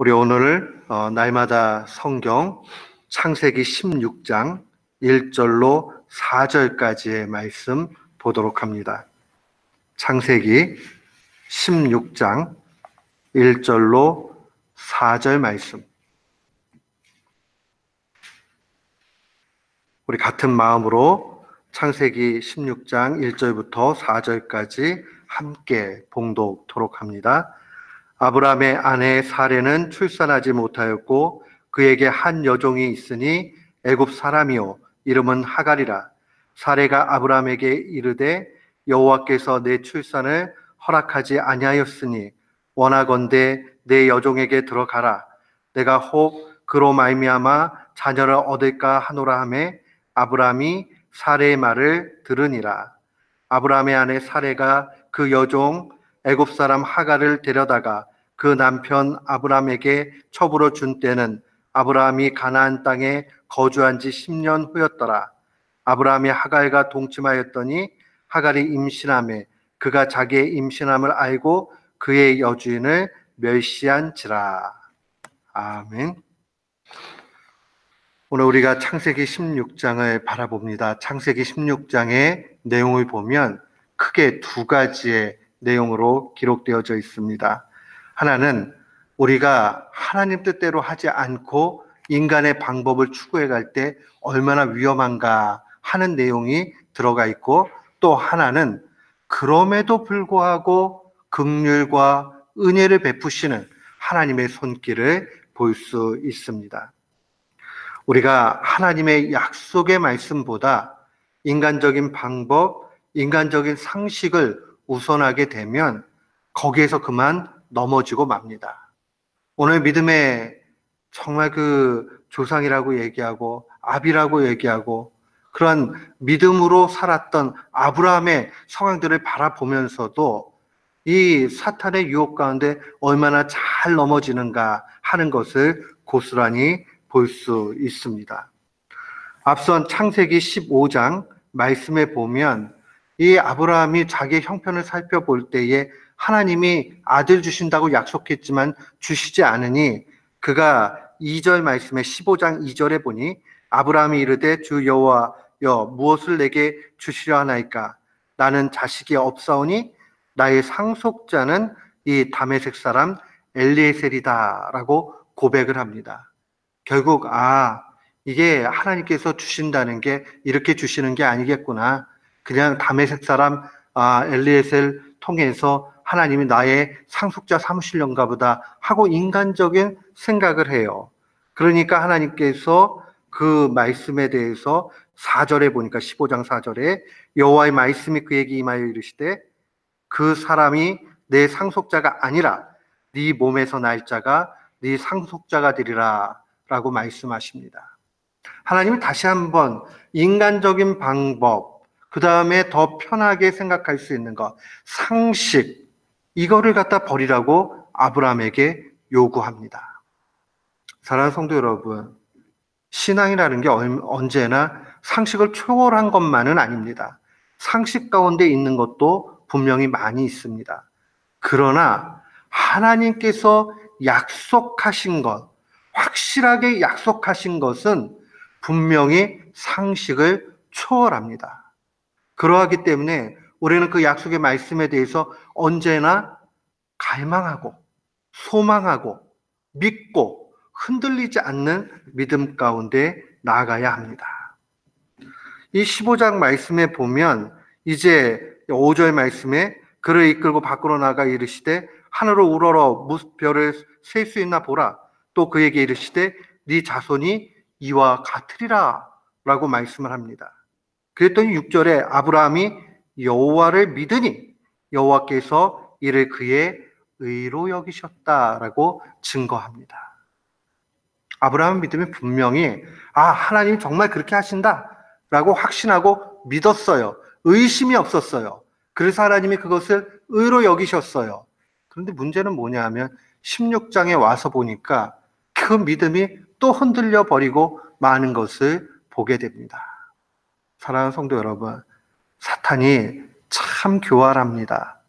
우리 오늘 날마다 성경 창세기 16장 1절로 4절까지의 말씀 보도록 합니다. 창세기 16장 1절로 4절 말씀. 우리 같은 마음으로 창세기 16장 1절부터 4절까지 함께 봉독토록 합니다. 아브라함의 아내 사레는 출산하지 못하였고 그에게 한 여종이 있으니 애굽 사람이요 이름은 하갈이라. 사레가 아브라함에게 이르되 여호와께서 내 출산을 허락하지 아니하였으니 원하건대 내 여종에게 들어가라. 내가 혹 그로 말미암아 자녀를 얻을까 하노라 하매 아브라함이 사레의 말을 들으니라. 아브라함의 아내 사레가 그 여종 애굽 사람 하갈을 데려다가 그 남편 아브라함에게 첩으로 준 때는 아브라함이 가나안 땅에 거주한 지 10년 후였더라. 아브라함이 하갈과 동침하였더니 하갈이 임신하매 그가 자기의 임신함을 알고 그의 여주인을 멸시한지라. 아멘. 오늘 우리가 창세기 16장을 바라봅니다. 창세기 16장의 내용을 보면 크게 두 가지의 내용으로 기록되어져 있습니다. 하나는 우리가 하나님 뜻대로 하지 않고 인간의 방법을 추구해 갈 때 얼마나 위험한가 하는 내용이 들어가 있고, 또 하나는 그럼에도 불구하고 긍휼과 은혜를 베푸시는 하나님의 손길을 볼 수 있습니다. 우리가 하나님의 약속의 말씀보다 인간적인 방법, 인간적인 상식을 우선하게 되면 거기에서 그만 넘어지고 맙니다. 오늘 믿음의 정말 그 조상이라고 얘기하고 아비라고 얘기하고 그런 믿음으로 살았던 아브라함의 상황들을 바라보면서도 이 사탄의 유혹 가운데 얼마나 잘 넘어지는가 하는 것을 고스란히 볼 수 있습니다. 앞선 창세기 15장 말씀에 보면 이 아브라함이 자기의 형편을 살펴볼 때에 하나님이 아들 주신다고 약속했지만 주시지 않으니 그가 2절 말씀에 15장 2절에 보니 아브라함이 이르되 주 여호와여 무엇을 내게 주시려 하나이까? 나는 자식이 없사오니 나의 상속자는 이 다메섹 사람 엘리에셀이다 라고 고백을 합니다. 결국 이게 하나님께서 주신다는 게 이렇게 주시는 게 아니겠구나. 그냥 다메섹 사람 엘리에셀 통해서 하나님이 나의 상속자 삼으시려는가 보다 하고 인간적인 생각을 해요. 그러니까 하나님께서 그 말씀에 대해서 4절에 보니까 15장 4절에 여호와의 말씀이 그에게 임하여 이르시되 그 사람이 내 상속자가 아니라 네 몸에서 날 자가 네 상속자가 되리라 라고 말씀하십니다. 하나님이 다시 한번 인간적인 방법, 그 다음에 더 편하게 생각할 수 있는 것, 상식, 이거를 갖다 버리라고 아브라함에게 요구합니다. 사랑하는 성도 여러분, 신앙이라는 게 언제나 상식을 초월한 것만은 아닙니다. 상식 가운데 있는 것도 분명히 많이 있습니다. 그러나 하나님께서 약속하신 것, 확실하게 약속하신 것은 분명히 상식을 초월합니다. 그러하기 때문에 우리는 그 약속의 말씀에 대해서 언제나 갈망하고 소망하고 믿고 흔들리지 않는 믿음 가운데 나아가야 합니다. 이 15장 말씀에 보면 이제 5절 말씀에 그를 이끌고 밖으로 나가 이르시되 하늘을 우러러 무별을 셀 수 있나 보라. 또 그에게 이르시되 네 자손이 이와 같으리라 라고 말씀을 합니다. 그랬더니 6절에 아브라함이 여호와를 믿으니 여호와께서 이를 그의 의로 여기셨다라고 증거합니다. 아브라함의 믿음이 분명히 하나님 정말 그렇게 하신다라고 확신하고 믿었어요. 의심이 없었어요. 그래서 하나님이 그것을 의로 여기셨어요. 그런데 문제는 뭐냐 하면 16장에 와서 보니까 그 믿음이 또 흔들려 버리고 마는 것을 보게 됩니다. 사랑하는 성도 여러분, 사탄이 참 교활합니다.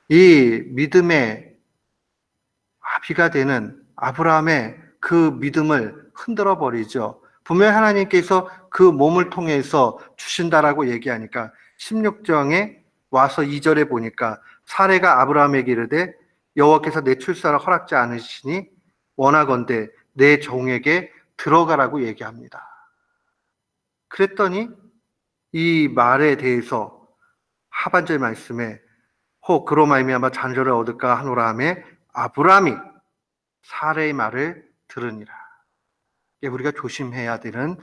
이 믿음의 아비가 되는 아브라함의 그 믿음을 흔들어 버리죠. 분명히 하나님께서 그 몸을 통해서 주신다라고 얘기하니까 16장에 와서 2절에 보니까 사레가 아브라함에게 이르되 여호와께서 내 출산을 허락지 않으시니 원하건대 내 종에게 들어가라고 얘기합니다. 그랬더니 이 말에 대해서 하반절 말씀에 혹 그로 말미암아 자녀를 얻을까 하노라 하매 아브라함이 사레의 말을 들으니라. 이게 우리가 조심해야 되는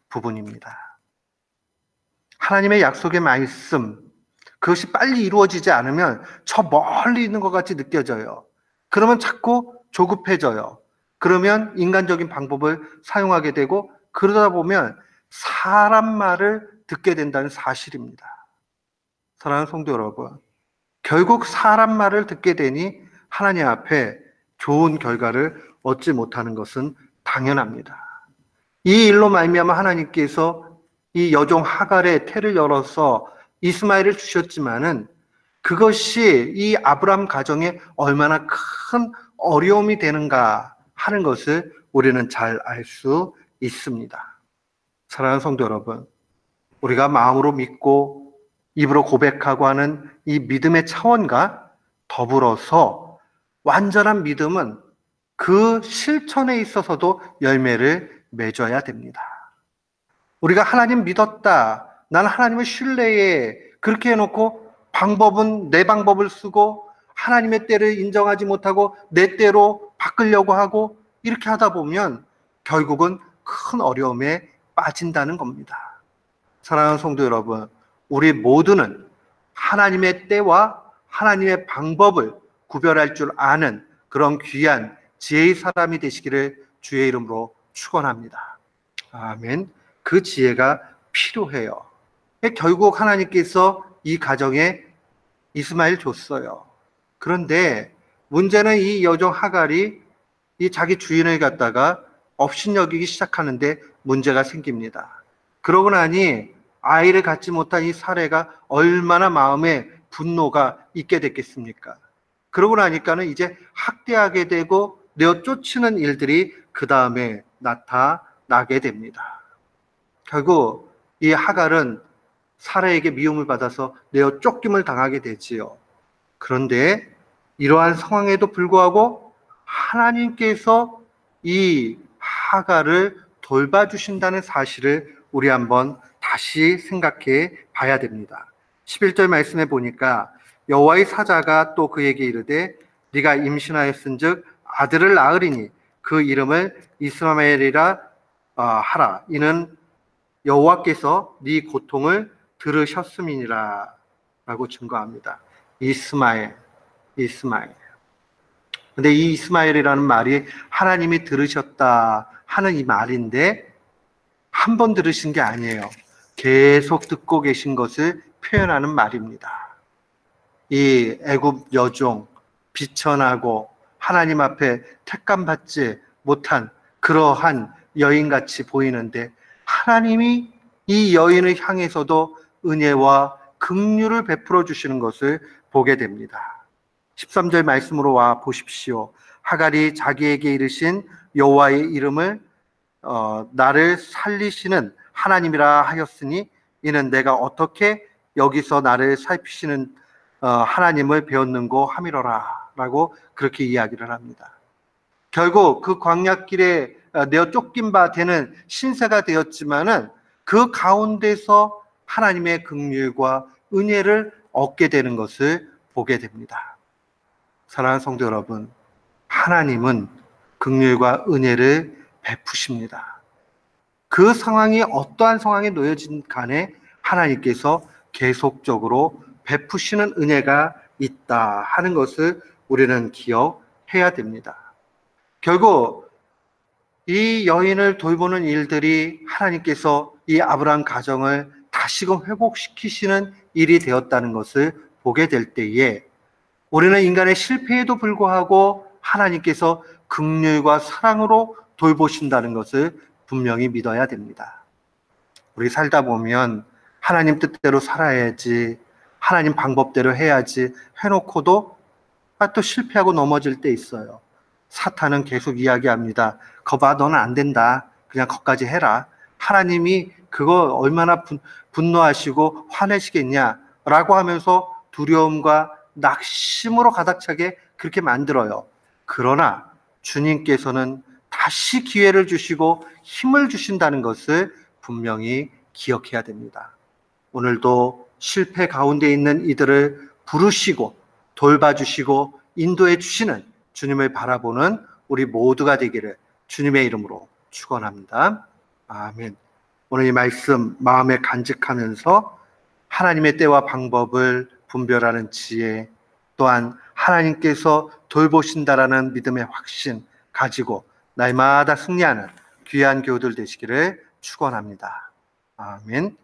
부분입니다. 하나님의 약속의 말씀, 그것이 빨리 이루어지지 않으면 저 멀리 있는 것 같이 느껴져요. 그러면 자꾸 조급해져요. 그러면 인간적인 방법을 사용하게 되고 그러다 보면 사람 말을 듣게 된다는 사실입니다. 사랑하는 성도 여러분, 결국 사람 말을 듣게 되니 하나님 앞에 좋은 결과를 얻지 못하는 것은 당연합니다. 이 일로 말미암아 하나님께서 이 여종 하갈의 태를 열어서 이스마엘을 주셨지만은 그것이 이 아브라함 가정에 얼마나 큰 어려움이 되는가 하는 것을 우리는 잘 알 수 있습니다. 사랑하는 성도 여러분, 우리가 마음으로 믿고 입으로 고백하고 하는 이 믿음의 차원과 더불어서 완전한 믿음은 그 실천에 있어서도 열매를 맺어야 됩니다. 우리가 하나님 믿었다, 나는 하나님을 신뢰해, 그렇게 해놓고 방법은 내 방법을 쓰고 하나님의 때를 인정하지 못하고 내 때로 바꾸려고 하고 이렇게 하다 보면 결국은 큰 어려움에 빠진다는 겁니다. 사랑하는 성도 여러분, 우리 모두는 하나님의 때와 하나님의 방법을 구별할 줄 아는 그런 귀한 지혜의 사람이 되시기를 주의 이름으로 축원합니다. 아멘. 그 지혜가 필요해요. 결국 하나님께서 이 가정에 이스마엘 줬어요. 그런데 문제는 이 여종 하갈이 이 자기 주인을 갖다가 업신여기기 시작하는데 문제가 생깁니다. 그러고 나니 아이를 갖지 못한 이 사례가 얼마나 마음에 분노가 있게 됐겠습니까? 그러고 나니까는 이제 학대하게 되고 내어 쫓는 일들이 그 다음에 나타나게 됩니다. 결국 이 하갈은 사라에게 미움을 받아서 내어 쫓김을 당하게 되지요. 그런데 이러한 상황에도 불구하고 하나님께서 이 하갈을 돌봐주신다는 사실을 우리 한번 다시 생각해 봐야 됩니다. 11절 말씀에 보니까 여호와의 사자가 또 그에게 이르되 네가 임신하였은즉 아들을 낳으리니 그 이름을 이스마엘이라 하라. 이는 여호와께서 네 고통을 들으셨음이니라 라고 증거합니다. 이스마엘. 근데 이 이스마엘이라는 말이 하나님이 들으셨다 하는 이 말인데 한 번 들으신 게 아니에요. 계속 듣고 계신 것을 표현하는 말입니다. 이 애굽 여종, 비천하고 하나님 앞에 택감받지 못한 그러한 여인같이 보이는데 하나님이 이 여인을 향해서도 은혜와 긍휼을 베풀어 주시는 것을 보게 됩니다. 13절 말씀으로 와 보십시오. 하갈이 자기에게 이르신 여호와의 이름을 나를 살리시는 하나님이라 하였으니 이는 내가 어떻게 여기서 나를 살피시는 하나님을 배웠는고 함이로라 라고 그렇게 이야기를 합니다. 결국 그 광야길에 내어 쫓긴 바 되는 신세가 되었지만은 그 가운데서 하나님의 긍휼과 은혜를 얻게 되는 것을 보게 됩니다. 사랑하는 성도 여러분, 하나님은 긍휼과 은혜를 베푸십니다. 그 상황이 어떠한 상황에 놓여진 간에 하나님께서 계속적으로 베푸시는 은혜가 있다 하는 것을 우리는 기억해야 됩니다. 결국 이 여인을 돌보는 일들이 하나님께서 이 아브라함 가정을 다시금 회복시키시는 일이 되었다는 것을 보게 될 때에 우리는 인간의 실패에도 불구하고 하나님께서 긍휼과 사랑으로 돌보신다는 것을 분명히 믿어야 됩니다. 우리 살다 보면 하나님 뜻대로 살아야지, 하나님 방법대로 해야지 해놓고도 또 실패하고 넘어질 때 있어요. 사탄은 계속 이야기합니다. 거봐, 너는 안 된다. 그냥 거기까지 해라. 하나님이 그거 얼마나 분노하시고 화내시겠냐 라고 하면서 두려움과 낙심으로 가득 차게 그렇게 만들어요. 그러나 주님께서는 다시 기회를 주시고 힘을 주신다는 것을 분명히 기억해야 됩니다. 오늘도 실패 가운데 있는 이들을 부르시고 돌봐주시고 인도해 주시는 주님을 바라보는 우리 모두가 되기를 주님의 이름으로 축원합니다. 아멘. 오늘 이 말씀 마음에 간직하면서 하나님의 때와 방법을 분별하는 지혜, 또한 하나님께서 돌보신다라는 믿음의 확신 가지고 날마다 승리하는 귀한 교우들 되시기를 축원합니다. 아멘.